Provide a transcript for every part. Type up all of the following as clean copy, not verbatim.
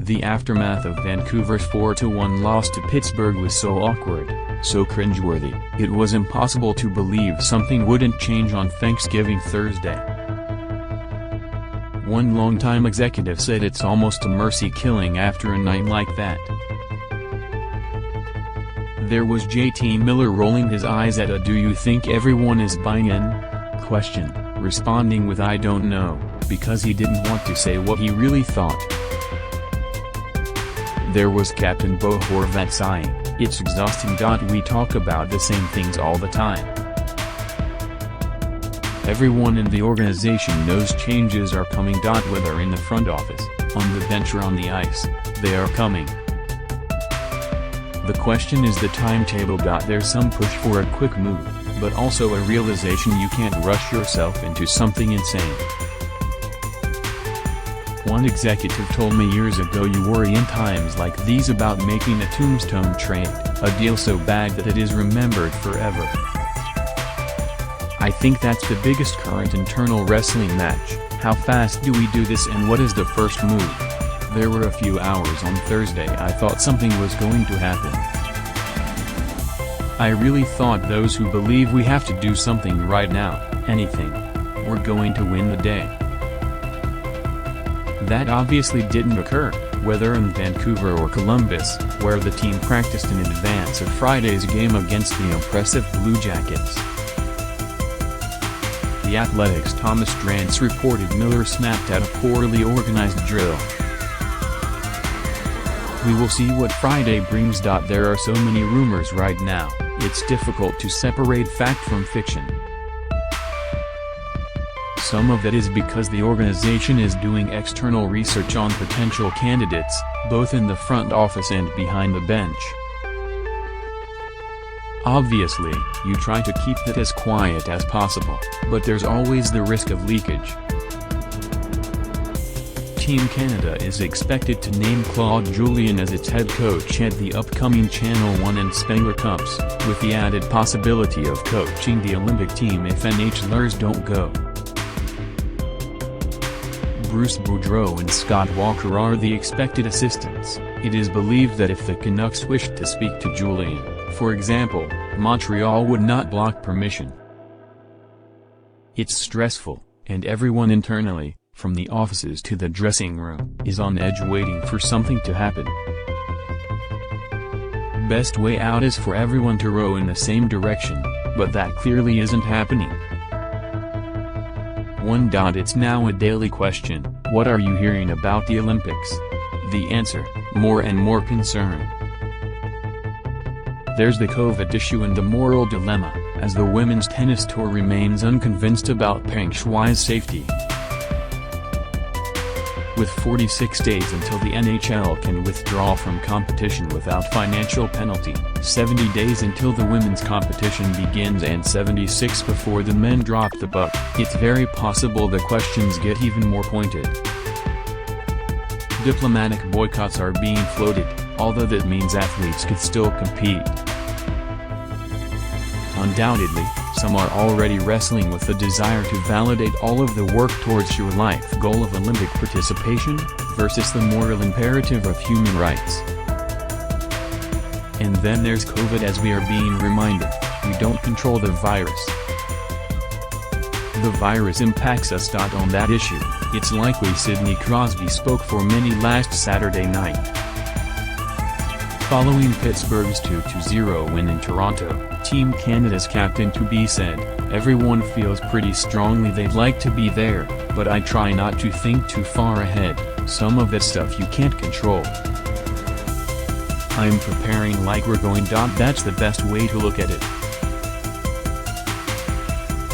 The aftermath of Vancouver's 4-1 loss to Pittsburgh was so awkward, so cringeworthy, it was impossible to believe something wouldn't change on Thanksgiving Thursday. One longtime executive said it's almost a mercy killing after a night like that. There was JT Miller rolling his eyes at a "Do you think everyone is buying in?" question, responding with "I don't know," because he didn't want to say what he really thought. There was Captain Bo Horvat sighing, "It's exhausting. We talk about the same things all the time. Everyone in the organization knows changes are coming. Whether in the front office, on the bench or on the ice, they are coming. The question is the timetable. There's some push for a quick move, but also a realization you can't rush yourself into something insane." One executive told me years ago, "You worry in times like these about making a tombstone trade, a deal so bad that it is remembered forever." I think that's the biggest current internal wrestling match. How fast do we do this, and what is the first move? There were a few hours on Thursday I thought something was going to happen. I really thought those who believe we have to do something right now, anything, were going to win the day. That obviously didn't occur, whether in Vancouver or Columbus, where the team practiced in advance of Friday's game against the impressive Blue Jackets. The Athletic's Thomas Drance reported Miller snapped at a poorly organized drill. "We will see what Friday brings. There are so many rumors right now, it's difficult to separate fact from fiction. Some of that is because the organization is doing external research on potential candidates, both in the front office and behind the bench. Obviously, you try to keep that as quiet as possible, but there's always the risk of leakage." Team Canada is expected to name Claude Julien as its head coach at the upcoming Channel 1 and Spengler Cups, with the added possibility of coaching the Olympic team if NHLers don't go. Bruce Boudreau and Scott Walker are the expected assistants. It is believed that if the Canucks wished to speak to Julien, for example, Montreal would not block permission. It's stressful, and everyone internally, from the offices to the dressing room, is on edge waiting for something to happen. Best way out is for everyone to row in the same direction, but that clearly isn't happening. It's now a daily question: what are you hearing about the Olympics? The answer: more and more concern. There's the COVID issue and the moral dilemma, as the women's tennis tour remains unconvinced about Peng Shuai's safety. With 46 days until the NHL can withdraw from competition without financial penalty, 70 days until the women's competition begins, and 76 before the men drop the puck, it's very possible the questions get even more pointed. Diplomatic boycotts are being floated, although that means athletes could still compete. Undoubtedly, some are already wrestling with the desire to validate all of the work towards your life goal of Olympic participation, versus the moral imperative of human rights. And then there's COVID, as we are being reminded, we don't control the virus. The virus impacts us. On that issue, it's likely Sidney Crosby spoke for many last Saturday night. Following Pittsburgh's 2-0 win in Toronto, Team Canada's captain-to-be said, "Everyone feels pretty strongly they'd like to be there, but I try not to think too far ahead. Some of that stuff you can't control. I'm preparing like we're going. That's the best way to look at it."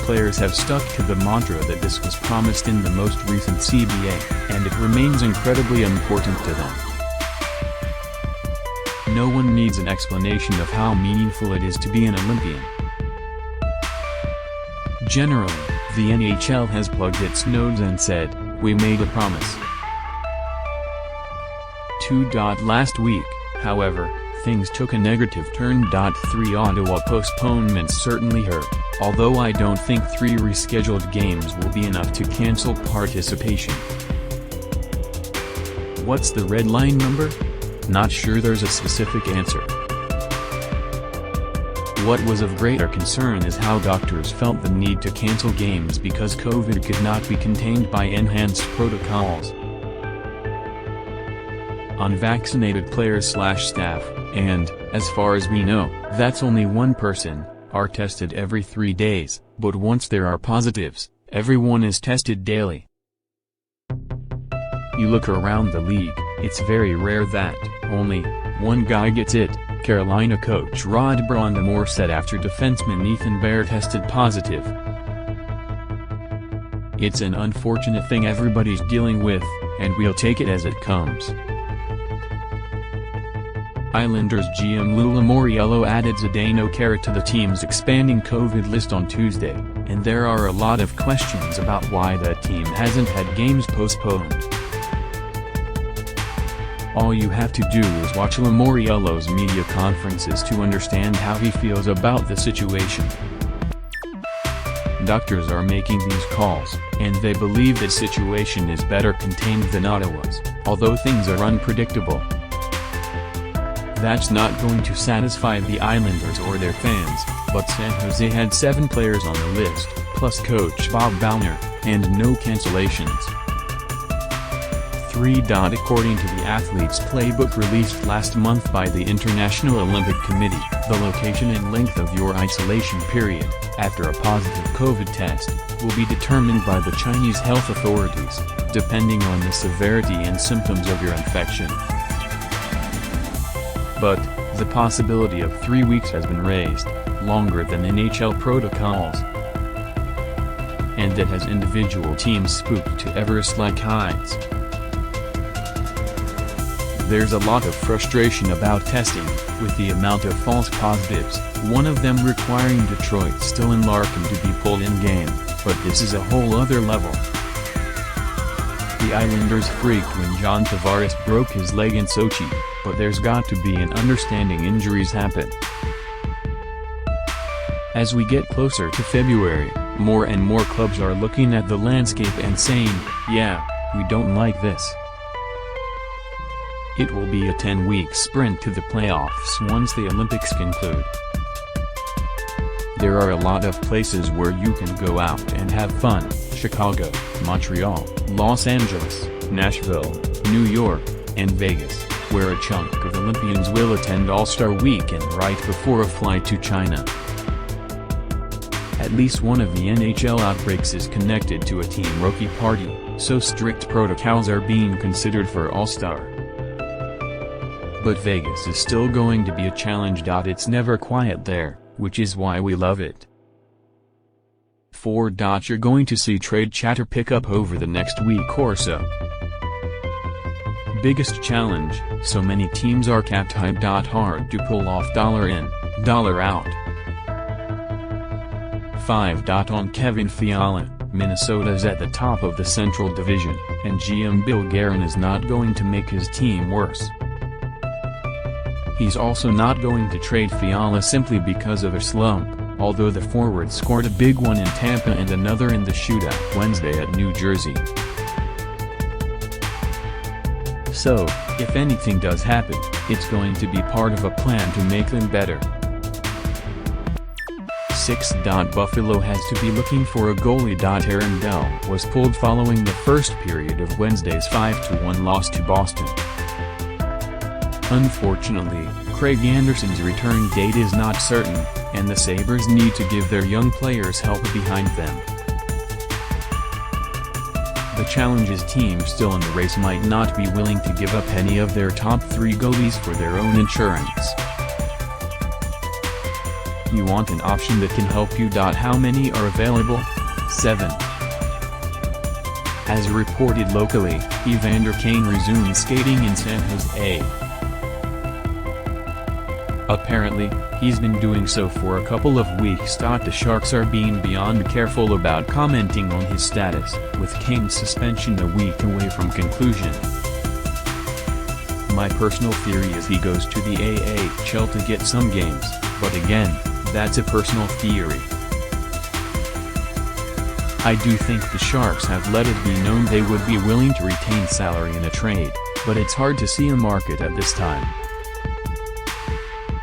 Players have stuck to the mantra that this was promised in the most recent CBA, and it remains incredibly important to them. No one needs an explanation of how meaningful it is to be an Olympian. Generally, the NHL has plugged its nose and said, "We made a promise." Last week, however, things took a negative turn. 3 Ottawa postponements certainly hurt, although I don't think 3 rescheduled games will be enough to cancel participation. What's the red line number? Not sure there's a specific answer. What was of greater concern is how doctors felt the need to cancel games because COVID could not be contained by enhanced protocols. Unvaccinated players/staff, and, as far as we know, that's only one person, are tested every 3 days, but once there are positives, everyone is tested daily. You look around the league, it's very rare that only one guy gets it, Carolina coach Rod Brind'Amour said after defenseman Ethan Bear tested positive. It's an unfortunate thing everybody's dealing with, and we'll take it as it comes. Islanders GM Lou Lamoriello added Zdeno Chara to the team's expanding COVID list on Tuesday, and there are a lot of questions about why that team hasn't had games postponed. All you have to do is watch Lamoriello's media conferences to understand how he feels about the situation. Doctors are making these calls, and they believe the situation is better contained than Ottawa's, although things are unpredictable. That's not going to satisfy the Islanders or their fans, but San Jose had 7 players on the list, plus coach Bob Bowner, and no cancellations. 3. According to the athlete's playbook released last month by the International Olympic Committee, the location and length of your isolation period, after a positive COVID test, will be determined by the Chinese health authorities, depending on the severity and symptoms of your infection. But, the possibility of 3 weeks has been raised, longer than NHL protocols. And that has individual teams spooked to Everest like Heights. There's a lot of frustration about testing, with the amount of false positives, one of them requiring Detroit's Stellan Larkin to be pulled in-game, but this is a whole other level. The Islanders freaked when John Tavares broke his leg in Sochi, but there's got to be an understanding injuries happen. As we get closer to February, more and more clubs are looking at the landscape and saying, yeah, we don't like this. It will be a 10-week sprint to the playoffs once the Olympics conclude. There are a lot of places where you can go out and have fun: Chicago, Montreal, Los Angeles, Nashville, New York, and Vegas, where a chunk of Olympians will attend All-Star Weekend right before a flight to China. At least one of the NHL outbreaks is connected to a team rookie party, so strict protocols are being considered for All-Star. But Vegas is still going to be a challenge. It's never quiet there, which is why we love it. 4. You're going to see trade chatter pick up over the next week or so. Biggest challenge: so many teams are capped high. Hard to pull off dollar in, dollar out. 5. On Kevin Fiala, Minnesota's at the top of the Central Division, and GM Bill Guerin is not going to make his team worse. He's also not going to trade Fiala simply because of a slump, although the forward scored a big one in Tampa and another in the shootout Wednesday at New Jersey. So, if anything does happen, it's going to be part of a plan to make them better. 6. Buffalo has to be looking for a goalie. Aaron Dell was pulled following the first period of Wednesday's 5-1 loss to Boston. Unfortunately, Craig Anderson's return date is not certain, and the Sabres need to give their young players help behind them. The challenges teams still in the race might not be willing to give up any of their top 3 goalies for their own insurance. You want an option that can help you. How many are available? 7. As reported locally, Evander Kane resumed skating in San Jose. Apparently, he's been doing so for a couple of weeks. The Sharks are being beyond careful about commenting on his status, with Kane's suspension a week away from conclusion. My personal theory is he goes to the AHL to get some games, but again, that's a personal theory. I do think the Sharks have let it be known they would be willing to retain salary in a trade, but it's hard to see a market at this time.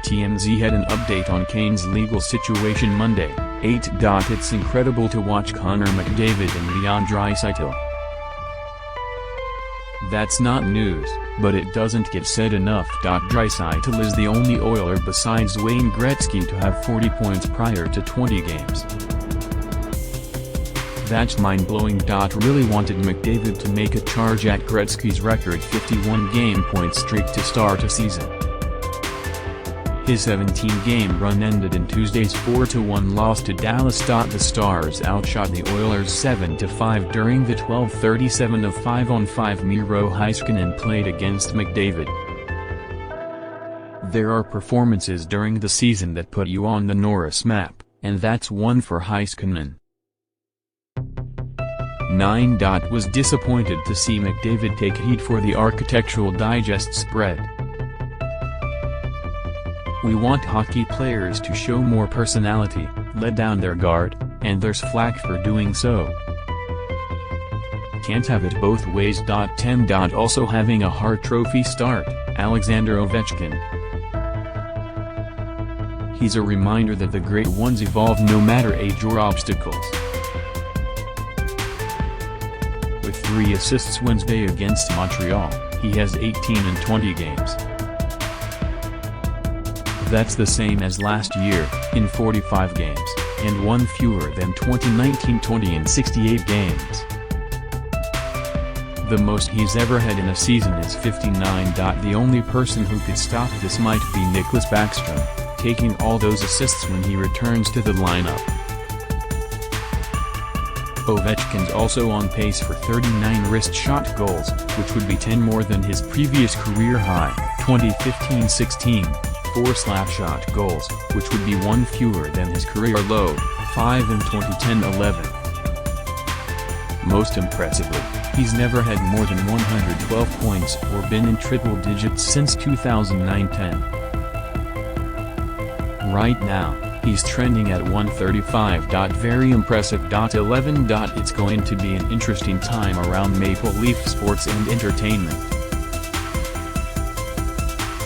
TMZ had an update on Kane's legal situation Monday. 8. It's incredible to watch Connor McDavid and Leon Draisaitl. That's not news, but it doesn't get said enough. Draisaitl is the only Oiler besides Wayne Gretzky to have 40 points prior to 20 games. That's mind-blowing. Really wanted McDavid to make a charge at Gretzky's record 51-game point streak to start a season. His 17-game run ended in Tuesday's 4-1 loss to Dallas. The Stars outshot the Oilers 7-5 during the 12:37 of 5-on-5. Miro Heiskanen played against McDavid. There are performances during the season that put you on the Norris map, and that's one for Heiskanen. 9. Was disappointed to see McDavid take heat for the Architectural Digest spread. We want hockey players to show more personality, let down their guard, and there's flack for doing so. Can't have it both ways. 10. Also having a Hart Trophy start, Alexander Ovechkin. He's a reminder that the great ones evolve no matter age or obstacles. With 3 assists Wednesday against Montreal, he has 18 in 20 games. That's the same as last year, in 45 games, and one fewer than 2019-20 in 68 games. The most he's ever had in a season is 59. The only person who could stop this might be Nicklas Backstrom, taking all those assists when he returns to the lineup. Ovechkin's also on pace for 39 wrist shot goals, which would be 10 more than his previous career high, 2015-16. 4 slap shot goals, which would be 1 fewer than his career low, 5 in 2010-11. Most impressively, he's never had more than 112 points or been in triple digits since 2009-10. Right now, he's trending at 135. Very impressive. 11. It's going to be an interesting time around Maple Leaf sports and entertainment.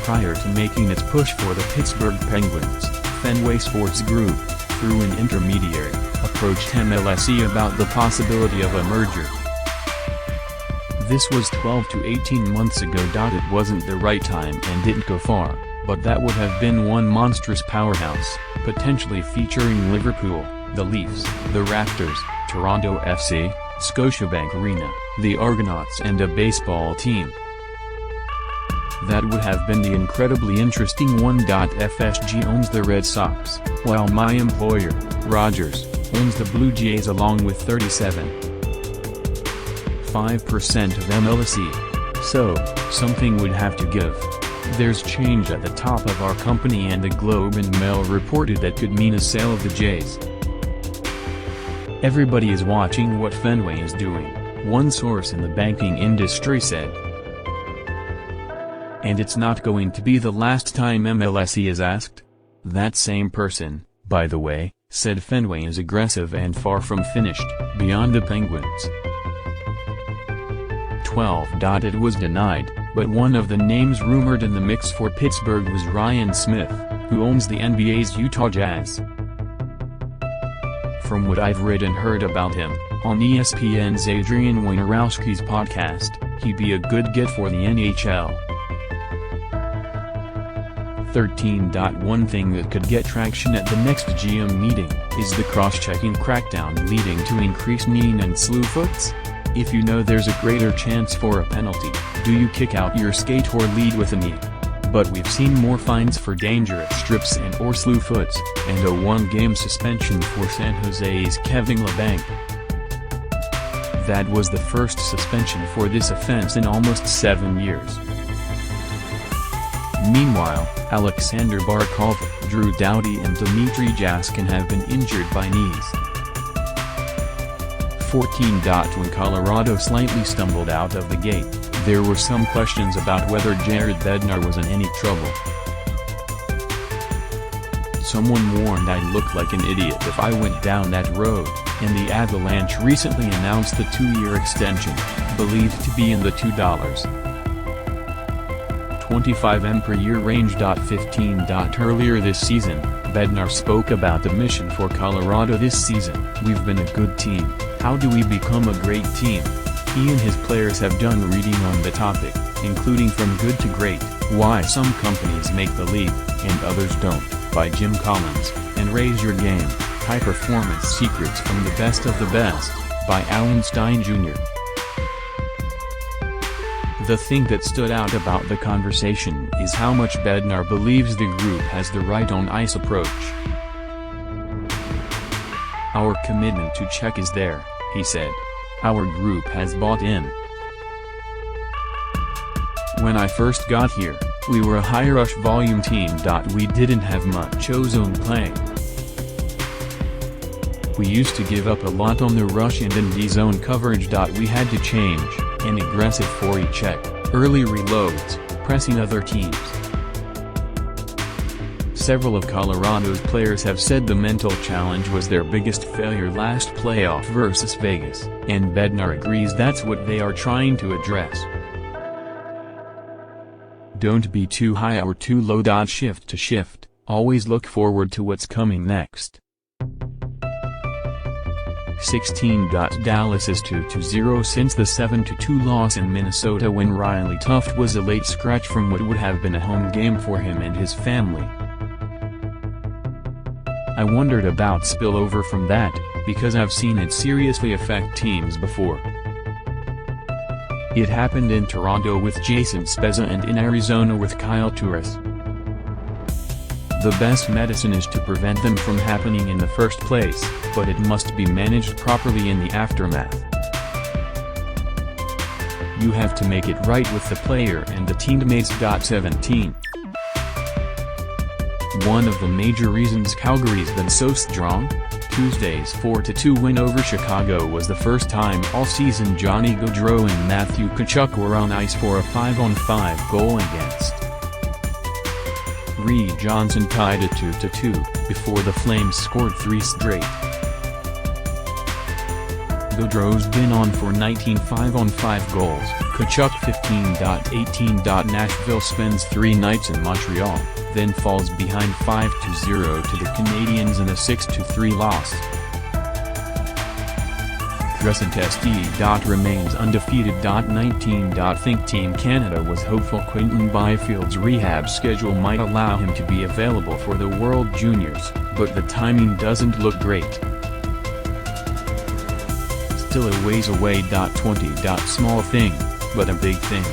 Prior to making its push for the Pittsburgh Penguins, Fenway Sports Group, through an intermediary, approached MLSE about the possibility of a merger. This was 12 to 18 months ago. It wasn't the right time and didn't go far, but that would have been one monstrous powerhouse, potentially featuring Liverpool, the Leafs, the Raptors, Toronto FC, Scotiabank Arena, the Argonauts and a baseball team. That would have been the incredibly interesting one. FSG owns the Red Sox, while my employer, Rogers, owns the Blue Jays along with 37.5% of MLSE. So, something would have to give. There's change at the top of our company, and the Globe and Mail reported that could mean a sale of the Jays. Everybody is watching what Fenway is doing, one source in the banking industry said. And it's not going to be the last time MLSE is asked. That same person, by the way, said Fenway is aggressive and far from finished, beyond the Penguins. 12. It was denied, but one of the names rumored in the mix for Pittsburgh was Ryan Smith, who owns the NBA's Utah Jazz. From what I've read and heard about him, on ESPN's Adrian Wojnarowski's podcast, he'd be a good get for the NHL. 13. One thing that could get traction at the next GM meeting is the cross-checking crackdown leading to increased knee and slew foots. If you know there's a greater chance for a penalty, do you kick out your skate or lead with a knee? But we've seen more fines for dangerous strips and or slew foots, and a 1-game suspension for San Jose's Kevin Labanc. That was the first suspension for this offense in almost 7 years. Meanwhile, Alexander Barkov, Drew Doughty and Dmitry Jaskin have been injured by knees. 14. When Colorado slightly stumbled out of the gate, there were some questions about whether Jared Bednar was in any trouble. Someone warned I'd look like an idiot if I went down that road, and the Avalanche recently announced a 2-year extension, believed to be in the $2. 25 per year range. 15. Earlier this season, Bednar spoke about the mission for Colorado this season. We've been a good team. How do we become a great team? He and his players have done reading on the topic, including From Good to Great, Why Some Companies Make the Leap, and Others Don't, by Jim Collins, and Raise Your Game, High Performance Secrets from the Best of the Best, by Alan Stein Jr. The thing that stood out about the conversation is how much Bednar believes the group has the right on-ice approach. Our commitment to Czech is there, he said. Our group has bought in. When I first got here, we were a high-rush volume team. We didn't have much ozone play. We used to give up a lot on the rush and in D-zone coverage. We had to change, an aggressive forecheck, early reloads, pressing other teams. Several of Colorado's players have said the mental challenge was their biggest failure last playoff versus Vegas, and Bednar agrees that's what they are trying to address. Don't be too high or too low. Shift to shift, always look forward to what's coming next. 16. Dallas is 2-0 since the 7-2 loss in Minnesota when Riley Tuft was a late scratch from what would have been a home game for him and his family. I wondered about spillover from that, because I've seen it seriously affect teams before. It happened in Toronto with Jason Spezza and in Arizona with Kyle Turris. The best medicine is to prevent them from happening in the first place, but it must be managed properly in the aftermath. You have to make it right with the player and the teammates. 17. One of the major reasons Calgary's been so strong? Tuesday's 4-2 win over Chicago was the first time all season Johnny Gaudreau and Matthew Tkachuk were on ice for a 5-on-5 goal against. Reed Johnson tied it 2-2, before the Flames scored 3 straight. Gaudreau's been on for 19 5-on-5 goals, Tkachuk 15. 18. Nashville spends 3 nights in Montreal, then falls behind 5-0 to the Canadiens in a 6-3 loss. Crescent SD. Remains undefeated. 19. Think Team Canada was hopeful Quinton Byfield's rehab schedule might allow him to be available for the World Juniors, but the timing doesn't look great. Still a ways away. 20. Small thing, but a big thing.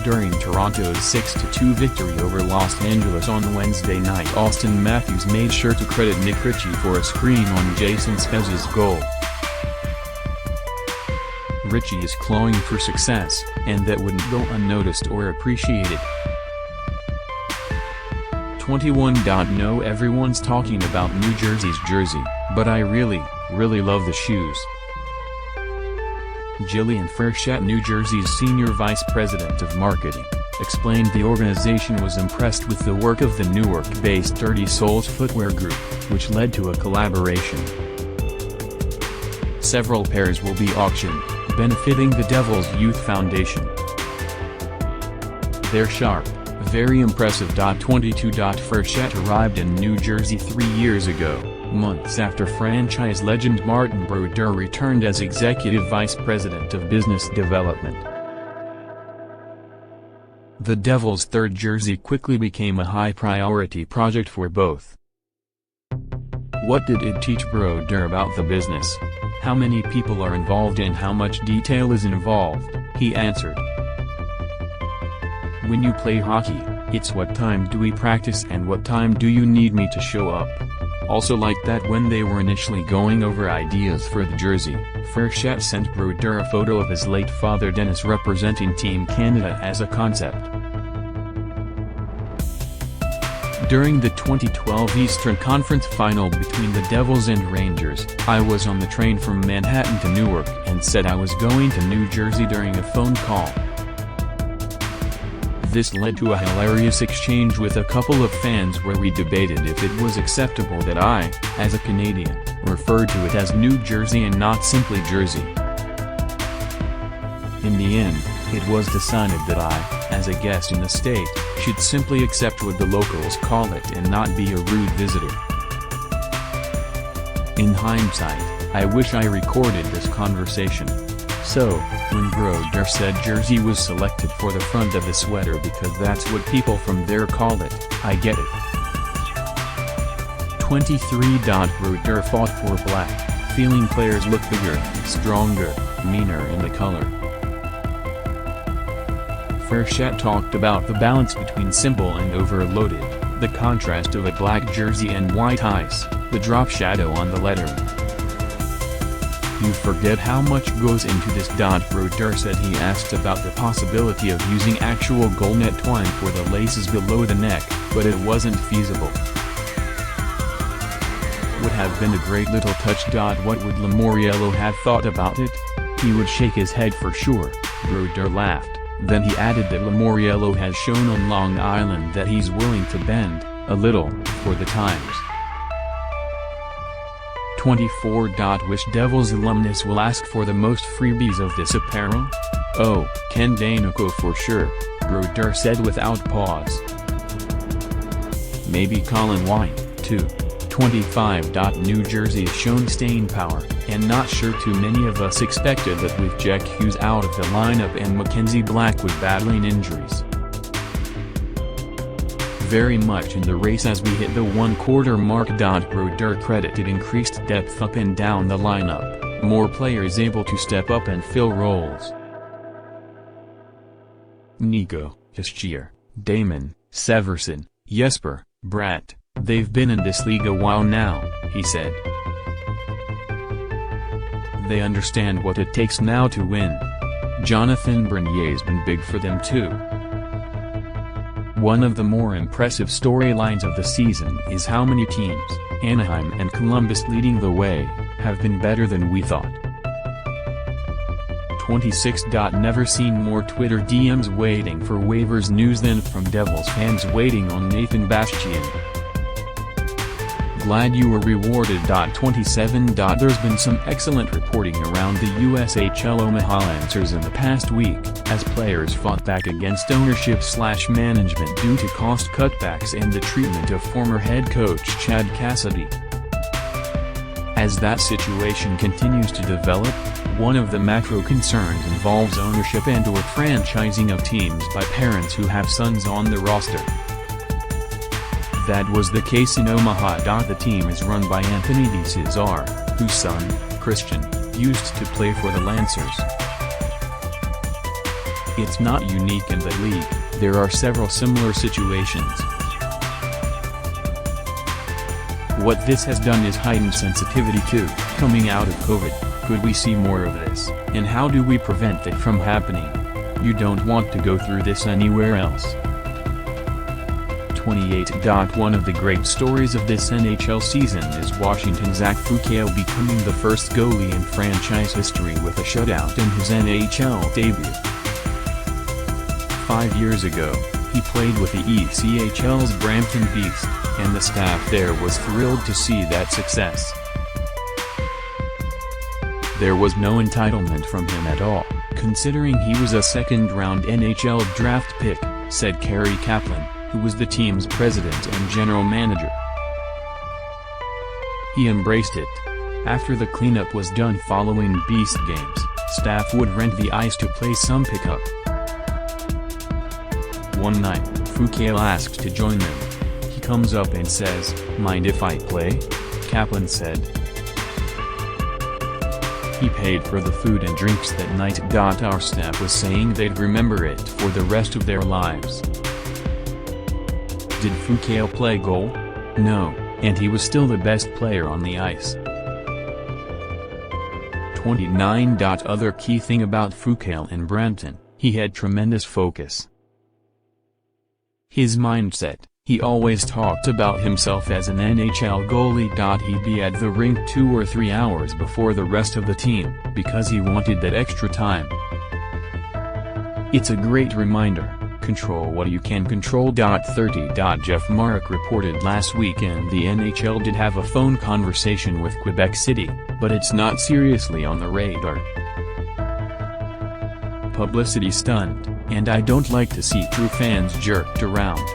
During Toronto's 6-2 victory over Los Angeles on Wednesday night, Austin Matthews made sure to credit Nick Ritchie for a screen on Jason Spezza's goal. Ritchie is clawing for success, and that wouldn't go unnoticed or appreciated. 21. No, everyone's talking about New Jersey's jersey, but I really love the shoes. Jillian Frechette, New Jersey's Senior Vice President of Marketing, explained the organization was impressed with the work of the Newark-based Dirty Souls footwear group, which led to a collaboration. Several pairs will be auctioned, benefiting the Devils Youth Foundation. They're sharp, very impressive. 22. Frechette arrived in New Jersey 3 years ago, months after franchise legend Martin Brodeur returned as Executive Vice President of Business Development. The Devils' third jersey quickly became a high-priority project for both. What did it teach Brodeur about the business? How many people are involved and how much detail is involved? He answered. When you play hockey, it's what time do we practice and what time do you need me to show up? Also like that when they were initially going over ideas for the jersey, Frechette sent Brodeur a photo of his late father Dennis representing Team Canada as a concept. During the 2012 Eastern Conference Final between the Devils and Rangers, I was on the train from Manhattan to Newark and said I was going to New Jersey during a phone call. This led to a hilarious exchange with a couple of fans where we debated if it was acceptable that I, as a Canadian, referred to it as New Jersey and not simply Jersey. In the end, it was decided that I, as a guest in the state, should simply accept what the locals call it and not be a rude visitor. In hindsight, I wish I recorded this conversation. So, when Brodeur said Jersey was selected for the front of the sweater because that's what people from there call it, I get it. 23. Brodeur fought for black, feeling players look bigger, stronger, meaner in the color. Frechette talked about the balance between simple and overloaded, the contrast of a black jersey and white ice, the drop shadow on the lettering. You forget how much goes into this. Brodeur said he asked about the possibility of using actual goalnet twine for the laces below the neck, but it wasn't feasible. Would have been a great little touch. What would Lamoriello have thought about it? He would shake his head for sure, Brodeur laughed, then he added that Lamoriello has shown on Long Island that he's willing to bend, a little, for the times. 24. Wish Devils alumnus will ask for the most freebies of this apparel? Oh, Ken Danico for sure, Brodeur said without pause. Maybe Colin White, too. 25. New Jersey has shown staying power, and not sure too many of us expected that with Jack Hughes out of the lineup and Mackenzie Blackwood battling injuries. Very much in the race as we hit the one-quarter mark. Brodeur credited increased depth up and down the lineup, more players able to step up and fill roles. Nico, Hischier, Damon, Severson, Jesper, Bratt, they've been in this league a while now, he said. They understand what it takes now to win. Jonathan Bernier's been big for them too. One of the more impressive storylines of the season is how many teams, Anaheim and Columbus leading the way, have been better than we thought. 26. Never seen more Twitter DMs waiting for waivers news than from Devils fans waiting on Nathan Bastian. Glad you were rewarded. 27. There's been some excellent reporting around the USHL Omaha Lancers in the past week, as players fought back against ownership/management due to cost cutbacks and the treatment of former head coach Chad Cassidy. As that situation continues to develop, one of the macro concerns involves ownership and/or franchising of teams by parents who have sons on the roster. That was the case in Omaha. The team is run by Anthony DeCesar, whose son, Christian, used to play for the Lancers. It's not unique in the league, there are several similar situations. What this has done is heightened sensitivity to, coming out of COVID, could we see more of this, and how do we prevent it from happening? You don't want to go through this anywhere else. 28. One of the great stories of this NHL season is Washington's Zach Fucale becoming the first goalie in franchise history with a shutout in his NHL debut. 5 years ago, he played with the ECHL's Brampton Beast, and the staff there was thrilled to see that success. There was no entitlement from him at all, considering he was a second-round NHL draft pick, said Kerry Kaplan, who was the team's president and general manager. He embraced it. After the cleanup was done following Beast games, staff would rent the ice to play some pickup. One night, Fucale asked to join them. He comes up and says, "Mind if I play?" Kaplan said. He paid for the food and drinks that night. Our staff was saying they'd remember it for the rest of their lives. Did Fucale play goal? No, and he was still the best player on the ice. 29. Other key thing about Fucale in Brampton, he had tremendous focus. His mindset, he always talked about himself as an NHL goalie. He'd be at the rink 2 or 3 hours before the rest of the team, because he wanted that extra time. It's a great reminder. Control what you can control. 30. Jeff Marek reported last weekend the NHL did have a phone conversation with Quebec City, but it's not seriously on the radar. Publicity stunt. and I don't like to see true fans jerked around.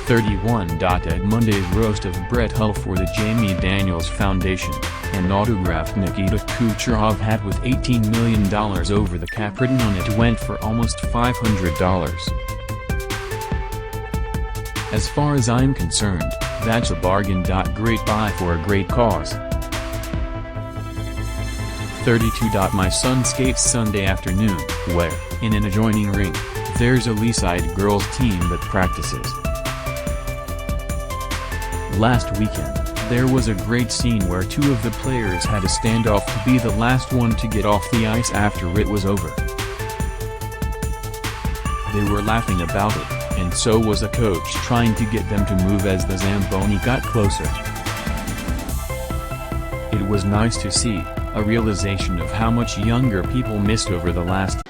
31. At Monday's roast of Brett Hull for the Jamie Daniels Foundation, an autographed Nikita Kucherov hat with $18 million over the cap written on it went for almost $500. As far as I'm concerned, that's a bargain. Great buy for a great cause. 32. My son skates Sunday afternoon, where, in an adjoining rink, there's a Leaside girls team that practices. Last weekend, there was a great scene where two of the players had a standoff to be the last one to get off the ice after it was over. They were laughing about it, and so was a coach trying to get them to move as the Zamboni got closer. It was nice to see, a realization of how much younger people missed over the last